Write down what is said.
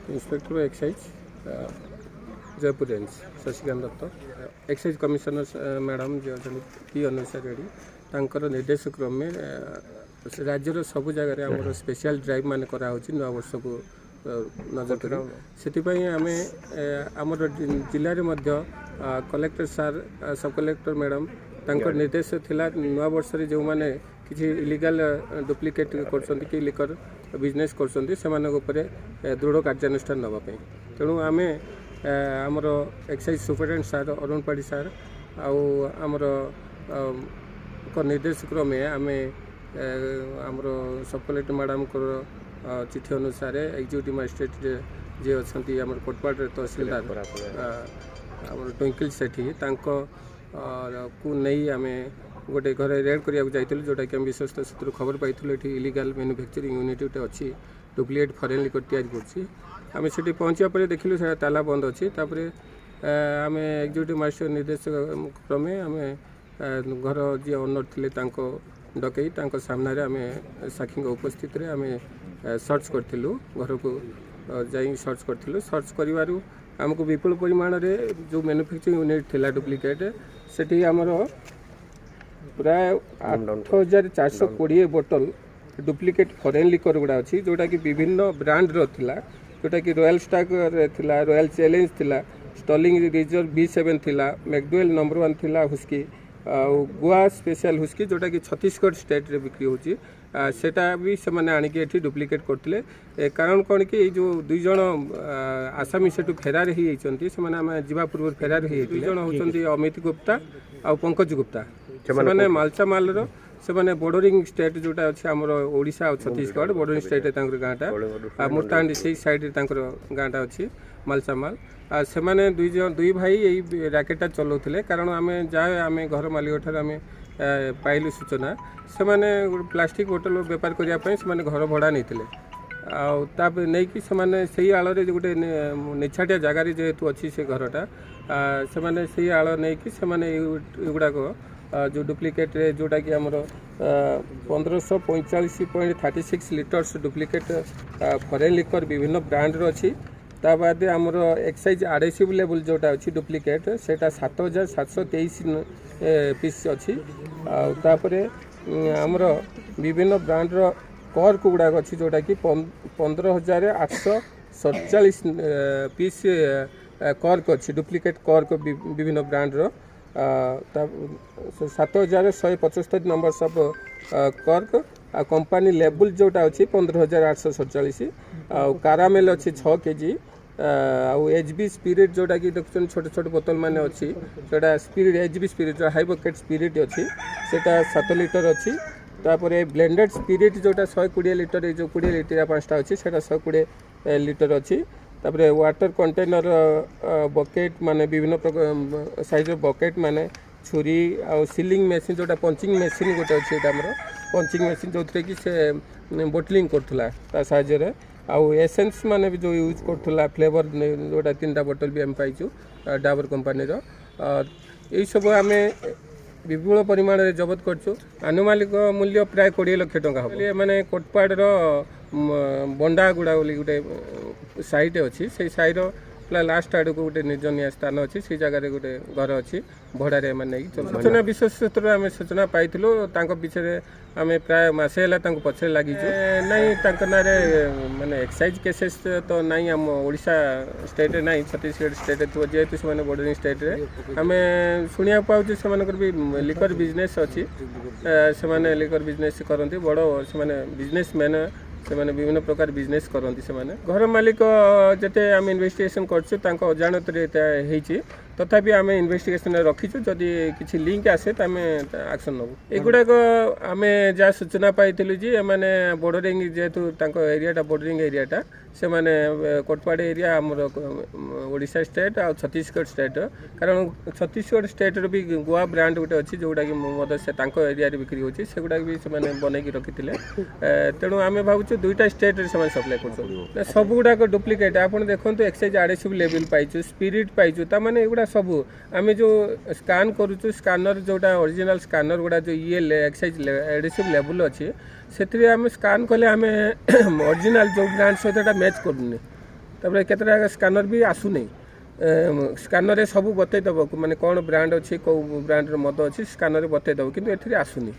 Inspector excise Jaipur range Shashikant Dutt excise commissioner madam जो अच्छा P Anusha Reddy तांकर निर्देश क्रम में राज्यर सब जगह आम स्पेशल ड्राइव मान कराऊँ नुआ वर्ष को नजर कर आम आमर जिले में कलेक्टर सार सब कलेक्टर मैडम तांकर निर्देश थिला नुआ वर्ष जो मैंने किसी इलिगाल डुप्लिकेट कर लिकर बिजनेस कर दृढ़ कार्यानुष्ठान नापी तेणु आम आमर एक्साइज सुपरिटेडेंट सार अरुण पाढ़ी सार आमर निर्देश क्रमे आम आमर सब कलेक्टर मैडम को चिठी अनुसार एक्जिक्यूटिव मजिस्ट्रेट जी अच्छा कोटपाड़ तहसीलदार आम ट्विंकल सेठी को नहीं आम गोटे घर रेड करने जाइलु जोटा कि विश्वस्त सूत्र खबर पाई ये इलिगाल मैन्युफैक्चरिंग यूनिट गोटे अच्छी डुप्लिकेट फरेन लिकर तैयारी करें से पहुँचा पर देखिलु से ताला बंद अच्छी आम एक्जिक्यूटिव मजिस्ट्रेट निर्देश क्रमे आम घर जी ओनर थे डकई सामने आम साक्षी उपस्थित आम सर्च करूँ घर को जाई सर्च करूँ सर्च कर आमको विपुल परिमाण में जो मैन्युफैक्चरिंग यूनिट थी डुप्लिकेट से आमर प्राय 8420 बोतल डुप्लिकेट फरेन लिकर गुड़ा अच्छी जोटा कि विभिन्न ब्रांड थिला जोटा कि रॉयल स्टाक थिला रॉयल चैलेंज थिला स्टर्लिंग रिजर्व B7 थिला मैकडुएल नंबर 1 थिला हुस्की गोवा स्पेशल हुस्की जोटा कि छत्तीसगढ़ स्टेट रे बिक्री होची सेटा भी से माने आनिके एठी डुप्लिकेट करथिले कारण कोन कि जो दुई जण आसामी सेटु फेरार ही होइचंती से माने हम जीवा पूर्व फेरार ही दुई जण होचंती अमित गुप्ता आ पंकज गुप्ता से माने मालचा माल रो से माने बॉर्डरिंग स्टेट जोटा अछि हमर ओडिशा और छत्तीसगढ़ बॉर्डरिंग स्टेट तांकर गाँटा मुर्तांडी से साइड तांकर गाँटा अछि मालचा माल से माने दुई भाई यही राकेटा चलाउथिले कारण आम जाए आम घर मालिक ठार आम पाइलु सूचना से माने प्लास्टिक बोतल बेपार करने से घर भड़ा नहीं नहीं कि से आड़ गोटे निछाटिया जगार जेहेतु अच्छी से घरटा से आड़ नहीं कि युगुड़ाक जो डुप्लिकेट जोटा कि आमर 1545.36 लिटर्स डुप्लिकेट फरेन लिकर विभिन्न ब्रांड अच्छी ता बाद आमर एक्साइज एडहेसिव लेवल जोटा अच्छी डुप्लिकेट सेटा 7723 पीस अच्छी तापर आमर विभिन्न ब्रांडर कर्क गुड़ाक अच्छी जोटा कि 15,847 पीस कर्क अच्छी डुप्लिकेट कर्क विभिन्न ब्रांडर 7,175 नंबर सब कर्क आ कंपनी लेबुल जोटा अच्छी 15,847 कारामेल अच्छी 6 kg HB स्पिरिट जोटा कि देखुन छोटे छोटे बोतल मान अच्छी जोटा spirit HB spirit high bucket spirit अच्छी सेटा 7 लिटर अच्छी तापर ब्लेंडेड स्पिरिट जोटा 120 लिटर जो 20 लिटर 5टा अच्छी सेटा 120 लिटर अच्छी तापर वाटर कंटेनर बकेट माने विभिन्न प्रकार साइज बकेट माने छुरी आ सीलिंग मशीन जोटा पंचिंग मशीन गोटे अच्छी पंचिंग मशीन जो थे कि से बोटलिंग करथुला ता साहाय्य आउ एसेंस माने भी जो यूज करथुला फ्लेवर जोटा 3टा बोतल भी हम पाइछु डाबर कंपनी रो यही सब आम विपुल परिमाण में जबत करछु आनुमानिक मूल्य प्राय 20 लाख टंका हम माने कोटपाड़ बंडा गुड़ा गोटे साइट अच्छी से साइड लास्ट आड़ को गोटे निर्जनिया स्थान अच्छी से जगह गोटे घर अच्छी भड़ारे नहीं सूचना विशेष सूत्र आम सूचना पाइलु पिछले आम प्राय मसे पछे लगी नहीं ना माने एक्साइज केसेस तो नहीं आम ओडिशा स्टेट नहीं छत्तीसगढ़ स्टेट थो जेहेतु से बॉर्डरिंग स्टेट रे आम शुणा पाऊँ से भी लिकर बिजनेस अच्छी से लिकर बिजनेस करती बड़ से बिजनेस मैन से माने विभिन्न प्रकार बिजनेस करती से माने घर मालिक जते आम इन्वेस्टिगेशन करछु अजाणत तथापि आम इन्वेस्टिगेशन रखीचु जदि किसी लिंक आसे तो आम एक्शन नबू एगुड़ाक आम जहाँ सूचना पाइलु जी माने बॉर्डरिंग जेहेतु एरियाटा बॉर्डरिंग एरियाटा से माने कोटपाड़ एरिया आमर ओडिशा स्टेट आ छत्तीसगढ़ स्टेट कारण छत्तीसगढ़ स्टेट भी गोवा ब्रांड गोटे अच्छी जोटा कि मद से एरिया बिक्री होची सेगुड़ा भी से बनईकी रखी तेणु आम भावुँ दुईटा स्टेट से सप्लाई कर सब गुड़ाक डुप्लिकेट आप देखो एक्साइज एडहेसिव लेवल पाइचु स्पिरिट पाइचु ताने एगुड़ा सब आम जो स्कान करूँ स्कानर जोटा ओरिजिनल स्कानर गुड़ा जो ये एक्साइज एडहेसिव लेवल अच्छी से आम स्कान कले आम ओरिजिनल जो ब्रांड सहित मैच करूनी तापर केतटा स्कानर भी आसुनी स्कानर सब बतईदेव माने कौन ब्रांड अच्छी कौ ब्रांडर मद अच्छी स्कानर बतईदेव किंतु एथिरे आसुनी।